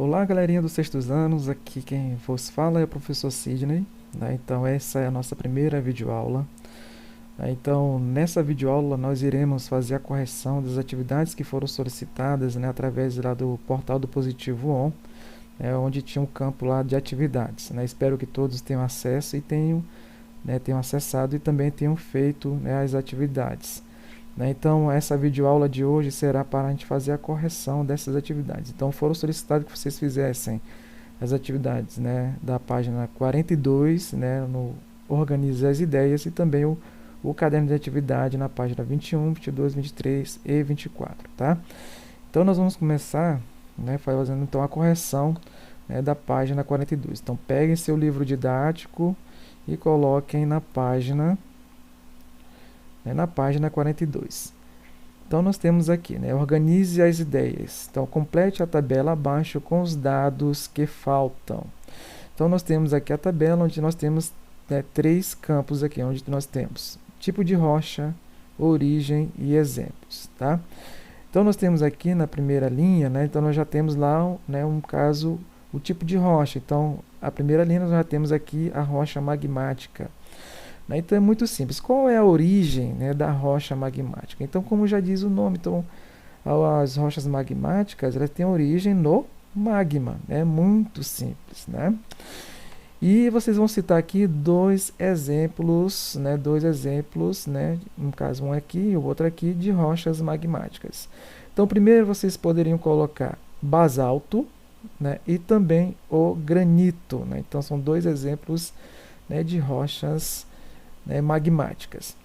Olá, galerinha dos sextos anos, aqui quem vos fala é o professor Sidney, né? Então essa é a nossa primeira videoaula. Então nessa videoaula nós iremos fazer a correção das atividades que foram solicitadas, né, através lá do portal do Positivo On, onde tinha um campo lá de atividades, né? Espero que todos tenham acesso e tenham acessado e também tenham feito, né, as atividades. Então, essa videoaula de hoje será para a gente fazer a correção dessas atividades. Então, foram solicitados que vocês fizessem as atividades, né, da página 42, né, no Organize as Ideias, e também o caderno de atividade na página 21, 22, 23 e 24, tá? Então, nós vamos começar, né, fazendo então a correção, né, da página 42. Então, peguem seu livro didático e coloquem na página 42. Então nós temos aqui, né, organize as ideias. Então complete a tabela abaixo com os dados que faltam. Então nós temos aqui a tabela onde nós temos, né, três campos aqui, onde nós temos tipo de rocha, origem e exemplos, tá? Então nós temos aqui na primeira linha, né, então nós já temos lá, né, um caso, o tipo de rocha. Então a primeira linha nós já temos aqui a rocha magmática. Então é muito simples. Qual é a origem, né, da rocha magmática? Então, como já diz o nome, então, as rochas magmáticas, elas têm origem no magma. É muito simples, né? E vocês vão citar aqui dois exemplos, né? No caso, um aqui e o outro aqui, de rochas magmáticas. Então, primeiro vocês poderiam colocar basalto, né, e também o granito, né? Então, são dois exemplos, né, de rochas, né, magmáticas.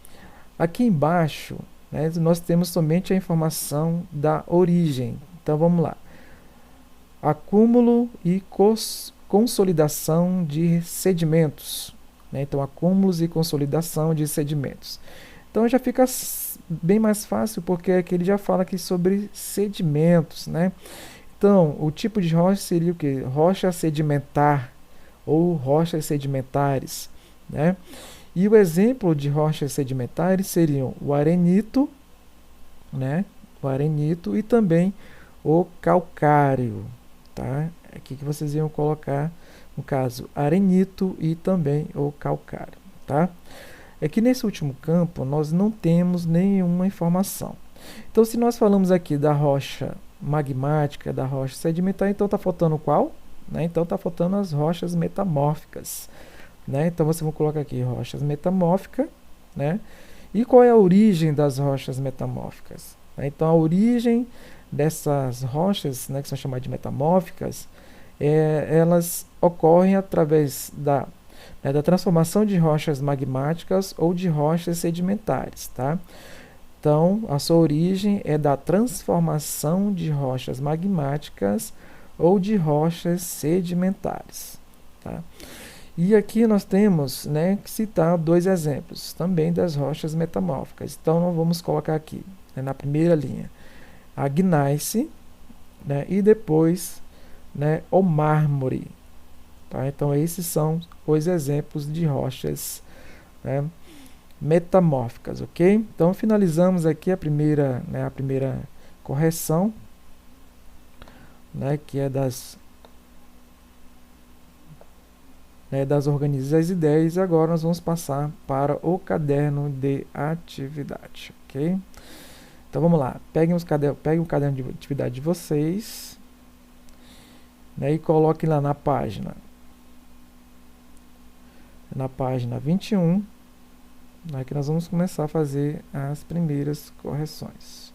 Aqui embaixo, né, nós temos somente a informação da origem. Então vamos lá. Acúmulo e consolidação de sedimentos. Né? Então acúmulos e consolidação de sedimentos. Então já fica bem mais fácil, porque aqui ele já fala aqui sobre sedimentos, né? Então o tipo de rocha seria o que? Rocha sedimentar ou rochas sedimentares, né? E o exemplo de rochas sedimentares seriam o arenito, né? O arenito e também o calcário, tá? Aqui que vocês iam colocar, no caso, arenito e também o calcário, tá? É que nesse último campo nós não temos nenhuma informação. Então, se nós falamos aqui da rocha magmática, da rocha sedimentar, então está faltando qual? Né? Então está faltando as rochas metamórficas. Né? Então você vai colocar aqui rochas metamórficas, né? E qual é a origem das rochas metamórficas? Né? Então a origem dessas rochas, né, que são chamadas de metamórficas, elas ocorrem através da transformação de rochas magmáticas ou de rochas sedimentares, tá? Então a sua origem é da transformação de rochas magmáticas ou de rochas sedimentares, tá? E aqui nós temos, né, que citar dois exemplos também das rochas metamórficas. Então nós vamos colocar aqui, né, na primeira linha a gneiss, né, e depois, né, o mármore. Tá? Então esses são os exemplos de rochas, né, metamórficas, ok? Então finalizamos aqui a primeira correção, né, que é das Organize as Ideias. Agora nós vamos passar para o caderno de atividade, ok? Então vamos lá, peguem o caderno de atividade de vocês, né, e coloquem lá na página 21, né, que nós vamos começar a fazer as primeiras correções.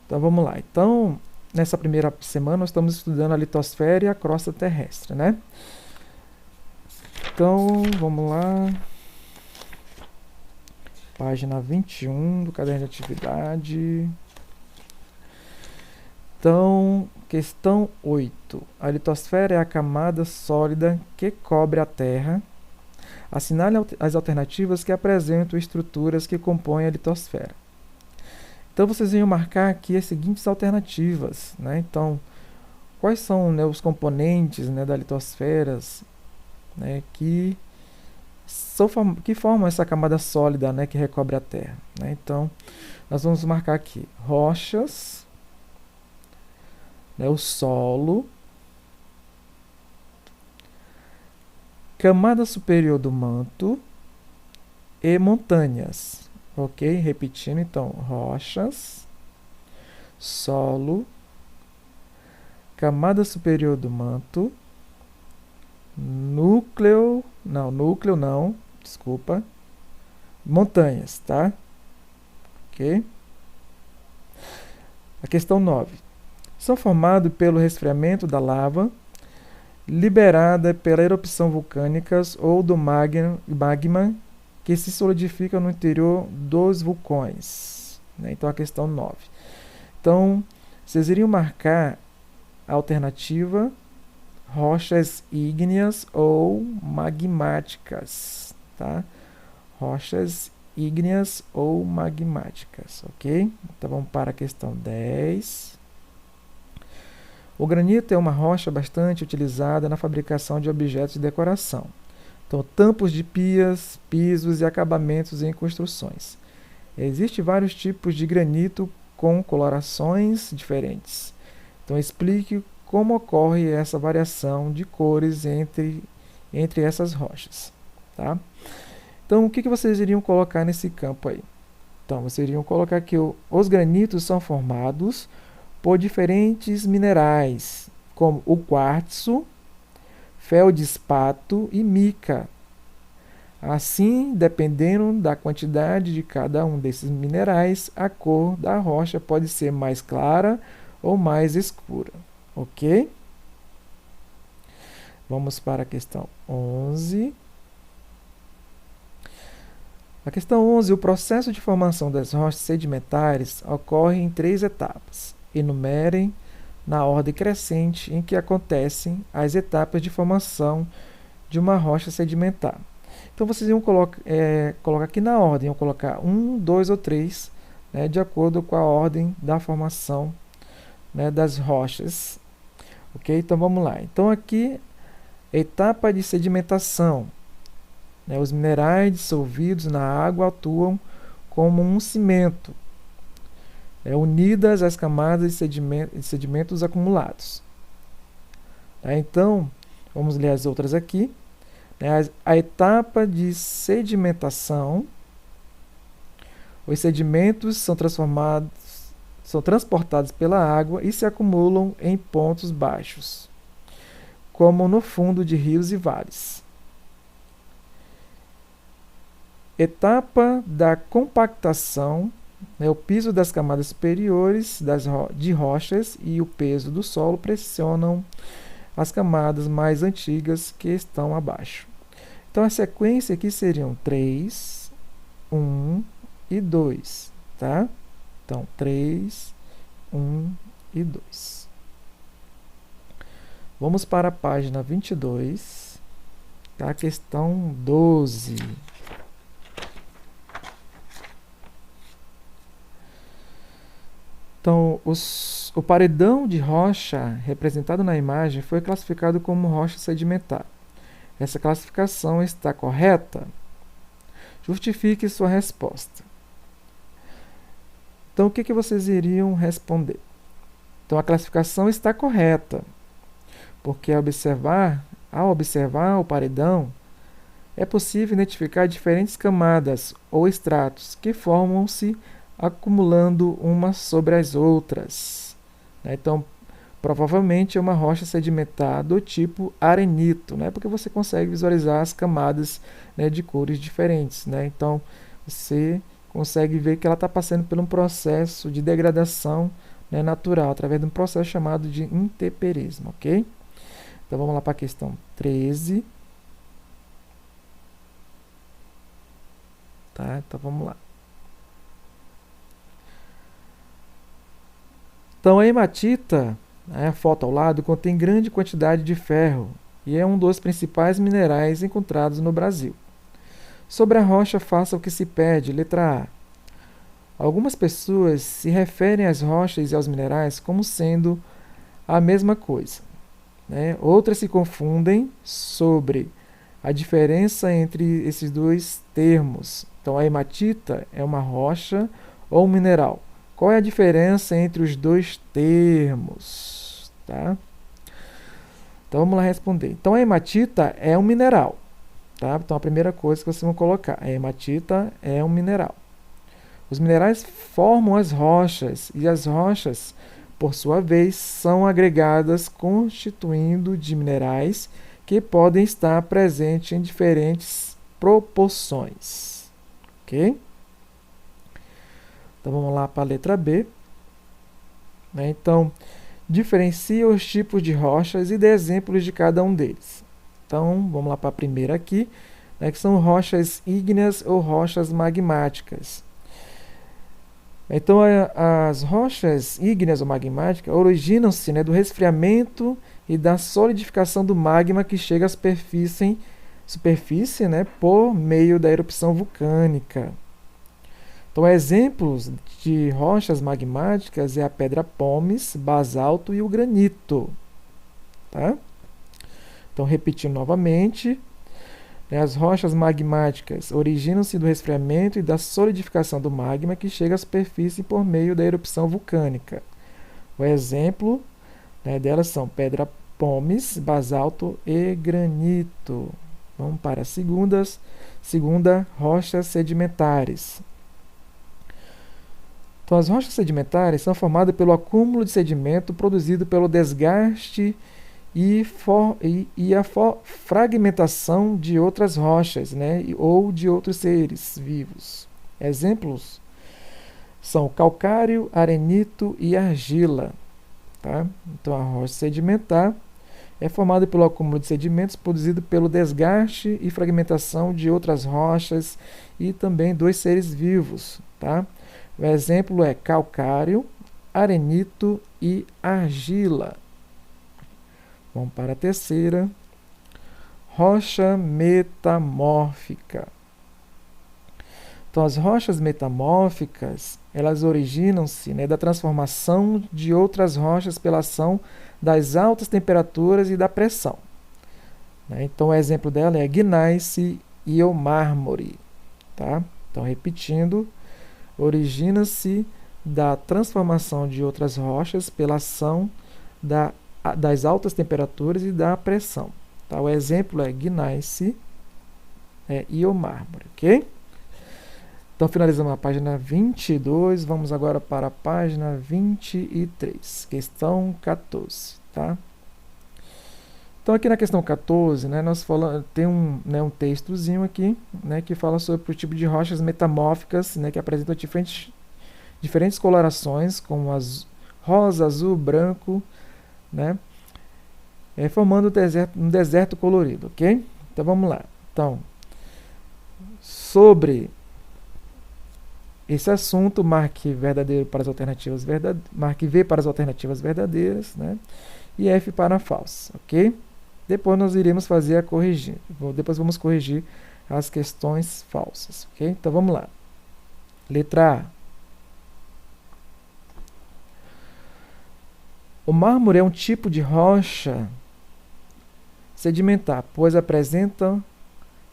Então vamos lá. Então, nessa primeira semana nós estamos estudando a litosfera e a crosta terrestre, né? Então, vamos lá. Página 21 do caderno de atividade. Então, questão 8. A litosfera é a camada sólida que cobre a Terra. Assinale as alternativas que apresentam estruturas que compõem a litosfera. Então vocês iam marcar aqui as seguintes alternativas, né? Então, quais são, né, os componentes, né, da litosfera, né, que formam essa camada sólida, né, que recobre a Terra, né? Então, nós vamos marcar aqui rochas, né, o solo, camada superior do manto e montanhas. Ok? Repetindo então: rochas, solo, camada superior do manto, núcleo não, desculpa, montanhas, tá? Ok? A questão 9. São formados pelo resfriamento da lava, liberada pela erupção vulcânica ou do magma que se solidifica no interior dos vulcões. Né? Então, a questão 9. Então, vocês iriam marcar a alternativa rochas ígneas ou magmáticas, tá? Rochas ígneas ou magmáticas, ok? Então vamos para a questão 10. O granito é uma rocha bastante utilizada na fabricação de objetos de decoração. Então, tampos de pias, pisos e acabamentos em construções. Existem vários tipos de granito com colorações diferentes. Então, explique como ocorre essa variação de cores entre essas rochas. Tá? Então, o que vocês iriam colocar nesse campo aí? Então, vocês iriam colocar que os granitos são formados por diferentes minerais, como o quartzo, feldespato e mica. Assim, dependendo da quantidade de cada um desses minerais, a cor da rocha pode ser mais clara ou mais escura. Ok? Vamos para a questão 11. A questão 11. O processo de formação das rochas sedimentares ocorre em 3 etapas. Enumerem na ordem crescente em que acontecem as etapas de formação de uma rocha sedimentar. Então, vocês iam colocar aqui na ordem, iam colocar 1, 2 ou 3, né, de acordo com a ordem da formação, né, das rochas. Ok? Então, vamos lá. Então, aqui, etapa de sedimentação. Né, os minerais dissolvidos na água atuam como um cimento, unidas às camadas de sedimentos acumulados. Tá? Então, vamos ler as outras aqui. A etapa de sedimentação, os sedimentos são transportados pela água e se acumulam em pontos baixos, como no fundo de rios e vales. Etapa da compactação, o piso das camadas superiores de rochas e o peso do solo pressionam as camadas mais antigas que estão abaixo. Então, a sequência aqui seriam 3, 1 e 2, tá? Então, 3, 1 e 2. Vamos para a página 22, tá? Questão 12. Então, o paredão de rocha representado na imagem foi classificado como rocha sedimentar. Essa classificação está correta? Justifique sua resposta. Então, o que vocês iriam responder? Então, a classificação está correta, porque ao observar o paredão, é possível identificar diferentes camadas ou estratos que formam-se acumulando umas sobre as outras. Então, provavelmente é uma rocha sedimentar do tipo arenito, porque você consegue visualizar as camadas, de cores diferentes. Então, você consegue ver que ela está passando por um processo de degradação, natural, através de um processo chamado de intemperismo. Ok? Então, vamos lá para a questão 13. Tá? Então, vamos lá. Então, a hematita, a foto ao lado, contém grande quantidade de ferro e é um dos principais minerais encontrados no Brasil. Sobre a rocha, faça o que se pede. Letra A. Algumas pessoas se referem às rochas e aos minerais como sendo a mesma coisa. Outras se confundem sobre a diferença entre esses dois termos. Então, a hematita é uma rocha ou um mineral. Qual é a diferença entre os dois termos? tá? Então vamos lá responder. Então a hematita é um mineral, tá? Então a primeira coisa que vocês vão colocar, a hematita é um mineral. Os minerais formam as rochas e as rochas, por sua vez, são agregadas constituindo de minerais que podem estar presentes em diferentes proporções, ok? Então vamos lá para a letra B, né? Então, diferencia os tipos de rochas e dê exemplos de cada um deles. Então, vamos lá para a primeira aqui, né, que são rochas ígneas ou rochas magmáticas. Então, as rochas ígneas ou magmáticas originam-se, né, do resfriamento e da solidificação do magma que chega à superfície, né, por meio da erupção vulcânica. Então, exemplos de rochas magmáticas é a pedra pómez, basalto e o granito. Tá? Então, repetindo novamente, né, as rochas magmáticas originam-se do resfriamento e da solidificação do magma que chega à superfície por meio da erupção vulcânica. O exemplo, né, delas são pedra pómez, basalto e granito. Vamos para a segunda, rochas sedimentares. Então, as rochas sedimentares são formadas pelo acúmulo de sedimento produzido pelo desgaste e a fragmentação de outras rochas, né, ou de outros seres vivos. Exemplos são calcário, arenito e argila. Tá? Então, a rocha sedimentar é formada pelo acúmulo de sedimentos produzido pelo desgaste e fragmentação de outras rochas e também dos seres vivos. Tá? O exemplo é calcário, arenito e argila. Vamos para a terceira. Rocha metamórfica. Então, as rochas metamórficas, elas originam-se, né, da transformação de outras rochas pela ação das altas temperaturas e da pressão. Né? Então, o exemplo dela é gneiss e o mármore. Tá? Então, repetindo, origina-se da transformação de outras rochas pela ação das altas temperaturas e da pressão. Tá? O exemplo é gneiss e o mármore, ok? Então, finalizamos a página 22, vamos agora para a página 23, questão 14, tá? Então, aqui na questão 14, né, nós falamos, tem um textozinho aqui, né, que fala sobre o tipo de rochas metamórficas, né, que apresentam diferentes colorações, como rosa, azul, branco, né, formando um deserto colorido, ok? Então, vamos lá. Então, sobre esse assunto, marque verdadeiro para as alternativas marque V para as alternativas verdadeiras, né? E F para falsa, ok? Depois nós iremos fazer a corrigir. Depois vamos corrigir as questões falsas, ok? Então vamos lá. Letra A. O mármore é um tipo de rocha sedimentar, pois apresenta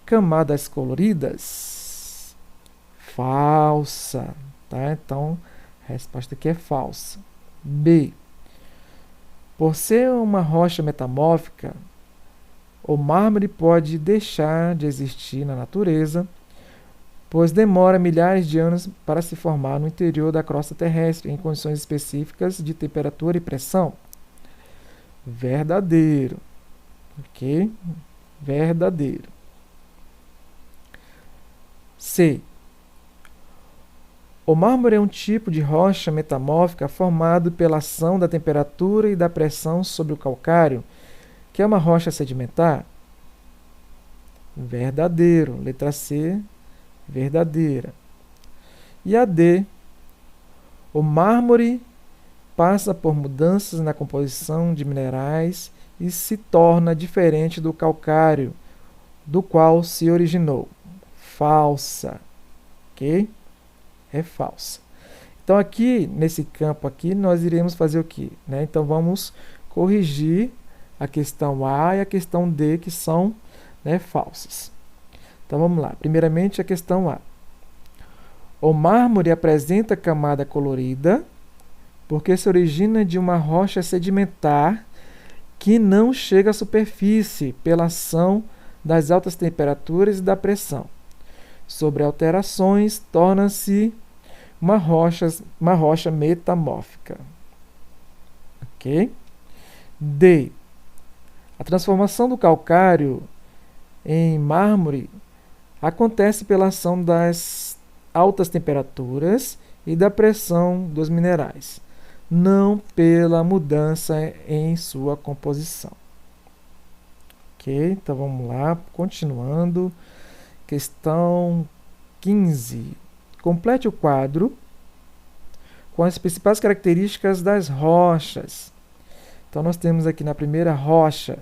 camadas coloridas. Falsa, tá? Então, a resposta aqui é falsa. B. Por ser uma rocha metamórfica, o mármore pode deixar de existir na natureza, pois demora milhares de anos para se formar no interior da crosta terrestre, em condições específicas de temperatura e pressão. Verdadeiro. Ok? Verdadeiro. C. O mármore é um tipo de rocha metamórfica formado pela ação da temperatura e da pressão sobre o calcário, que é uma rocha sedimentar. Verdadeiro. Letra C, verdadeira. E a D. O mármore passa por mudanças na composição de minerais e se torna diferente do calcário, do qual se originou. Falsa. Ok? É falsa. Então, aqui, nesse campo aqui, nós iremos fazer o quê? Né? Então, vamos corrigir a questão A e a questão D, que são, né, falsas. Então, vamos lá. Primeiramente, a questão A. O mármore apresenta camada colorida, porque se origina de uma rocha sedimentar que não chega à superfície pela ação das altas temperaturas e da pressão. Sobre alterações, torna-se uma rocha metamórfica. Ok? D. A transformação do calcário em mármore acontece pela ação das altas temperaturas e da pressão dos minerais, não pela mudança em sua composição. Ok? Então vamos lá, continuando. Questão 15. Complete o quadro com as principais características das rochas. Então nós temos aqui na primeira rocha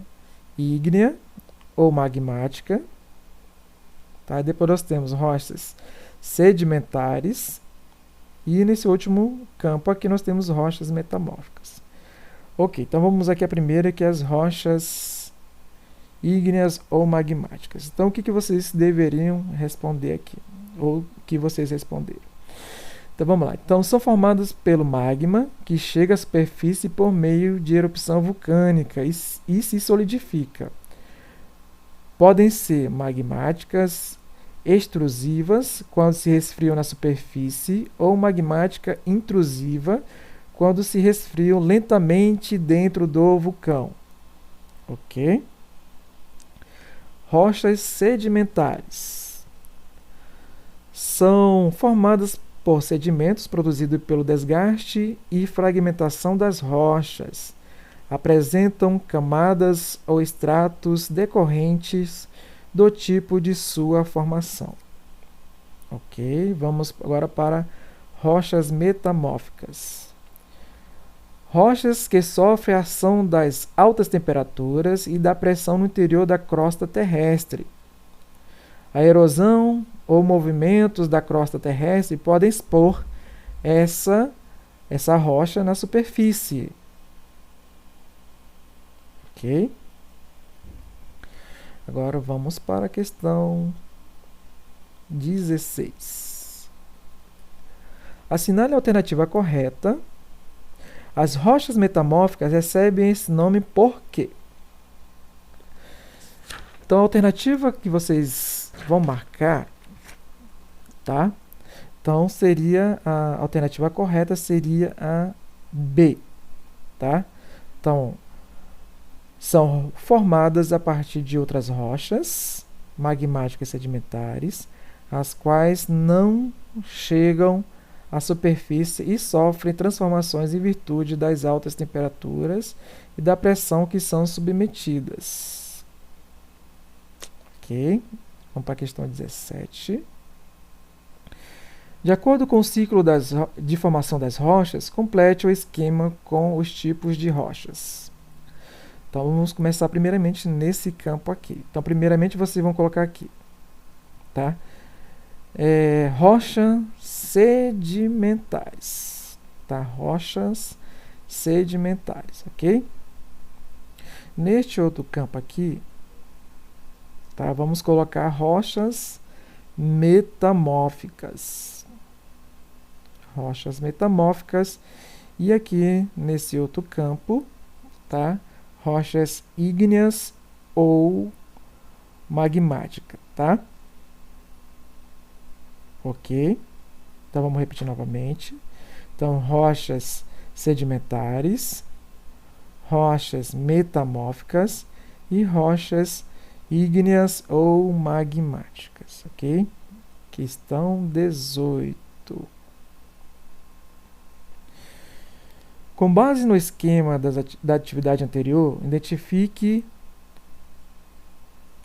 ígnea ou magmática. Tá? Depois nós temos rochas sedimentares. E nesse último campo aqui nós temos rochas metamórficas. Ok, então vamos aqui a primeira, que é as rochas ígneas ou magmáticas. Então o que vocês deveriam responder aqui? Ou que vocês responderam? Então vamos lá. Então são formadas pelo magma, que chega à superfície por meio de erupção vulcânica e se solidifica. Podem ser magmáticas extrusivas, quando se resfriam na superfície, ou magmática intrusiva, quando se resfriam lentamente dentro do vulcão. Ok? Rochas sedimentares. São formadas por sedimentos produzidos pelo desgaste e fragmentação das rochas. Apresentam camadas ou estratos decorrentes do tipo de sua formação. Ok, vamos agora para rochas metamórficas. Rochas que sofrem a ação das altas temperaturas e da pressão no interior da crosta terrestre. A erosão ou movimentos da crosta terrestre podem expor essa rocha na superfície. Ok? Agora vamos para a questão 16. Assinale a alternativa correta. As rochas metamórficas recebem esse nome por quê? Então a alternativa que vocês vão marcar, tá? Então seria a alternativa correta seria a B, tá? Então são formadas a partir de outras rochas magmáticas sedimentares, as quais não chegam à superfície e sofrem transformações em virtude das altas temperaturas e da pressão que são submetidas. Ok? Vamos para a questão 17. De acordo com o ciclo de formação das rochas, complete o esquema com os tipos de rochas. Então, vamos começar primeiramente nesse campo aqui. Então, primeiramente, vocês vão colocar aqui, tá? Rochas sedimentares, tá? Rochas sedimentares, ok? Neste outro campo aqui, tá? Vamos colocar rochas metamórficas. Rochas metamórficas. E aqui, nesse outro campo, tá? Rochas ígneas ou magmática, tá? Ok? Então vamos repetir novamente. Então, rochas sedimentares, rochas metamórficas e rochas ígneas ou magmáticas, ok? Questão 18. Com base no esquema da atividade anterior, identifique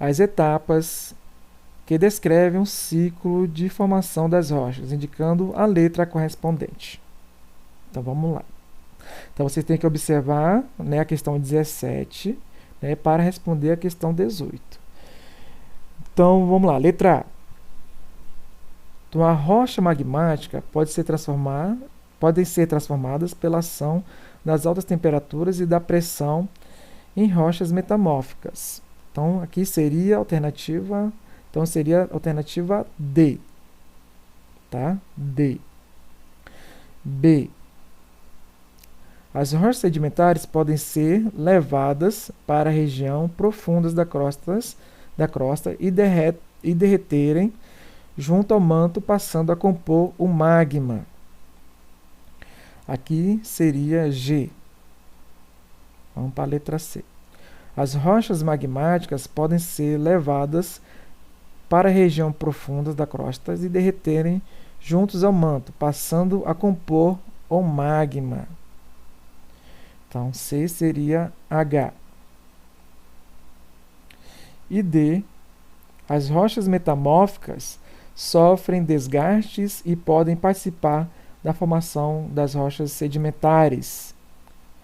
as etapas que descrevem um ciclo de formação das rochas, indicando a letra correspondente. Então vamos lá. Então vocês têm que observar, né, a questão 17, né, para responder a questão 18. Então vamos lá, letra A. Então, a rocha magmática podem ser transformadas pela ação das altas temperaturas e da pressão em rochas metamórficas. Então, aqui seria a alternativa, D, tá? D. B. As rochas sedimentares podem ser levadas para a região profundas da crosta e derreterem junto ao manto, passando a compor o magma. Aqui seria G. Vamos para a letra C. As rochas magmáticas podem ser levadas para a região profunda da crosta e derreterem juntos ao manto, passando a compor o magma. Então, C seria H. E D. As rochas metamórficas sofrem desgastes e podem participar da formação das rochas sedimentares.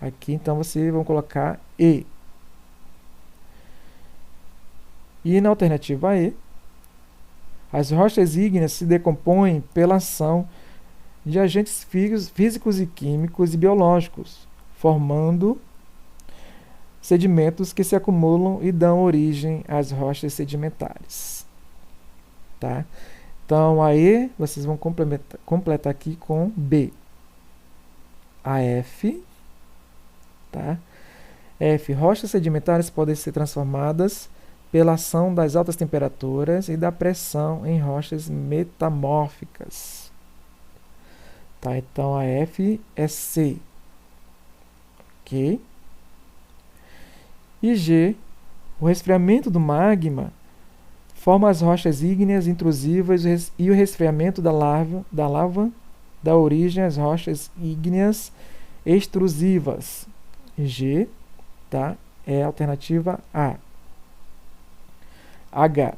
Aqui, então, vocês vão colocar E. E na alternativa E, as rochas ígneas se decompõem pela ação de agentes físicos e químicos e biológicos, formando sedimentos que se acumulam e dão origem às rochas sedimentares. Tá? Então, a E, vocês vão completar aqui com B. A F, tá? F, rochas sedimentares podem ser transformadas pela ação das altas temperaturas e da pressão em rochas metamórficas. Tá? Então, a F é C. Ok? E G, o resfriamento do magma forma as rochas ígneas intrusivas e o resfriamento da lava dá origem às rochas ígneas extrusivas. G, tá? É a alternativa A. H.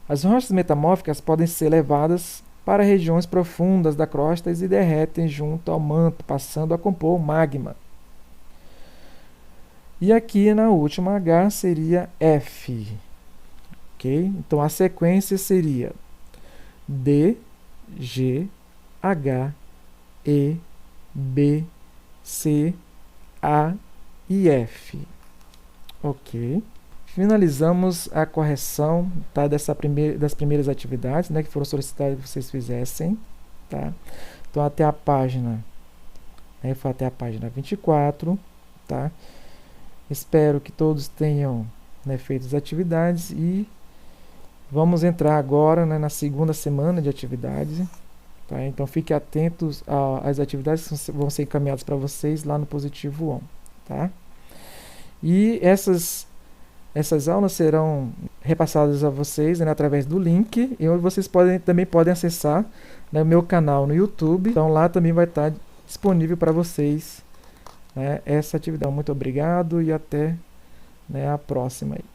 As rochas metamórficas podem ser levadas para regiões profundas da crosta e derretem junto ao manto, passando a compor o magma. E aqui na última H seria F. Ok? Então a sequência seria D, G, H, E, B, C, A e F. Ok? Finalizamos a correção, tá, das primeiras atividades, né, que foram solicitadas que vocês fizessem. Tá? Então até a página, né, foi até a página 24. Tá? Espero que todos tenham, né, feito as atividades e vamos entrar agora, né, na segunda semana de atividades. Tá? Então fiquem atentos às atividades que vão ser encaminhadas para vocês lá no Positivo On. Tá? E essas aulas serão repassadas a vocês, né, através do link, e vocês também podem acessar, né, o meu canal no YouTube. Então lá também vai estar disponível para vocês, né, essa atividade. Muito obrigado e até, né, a próxima aí.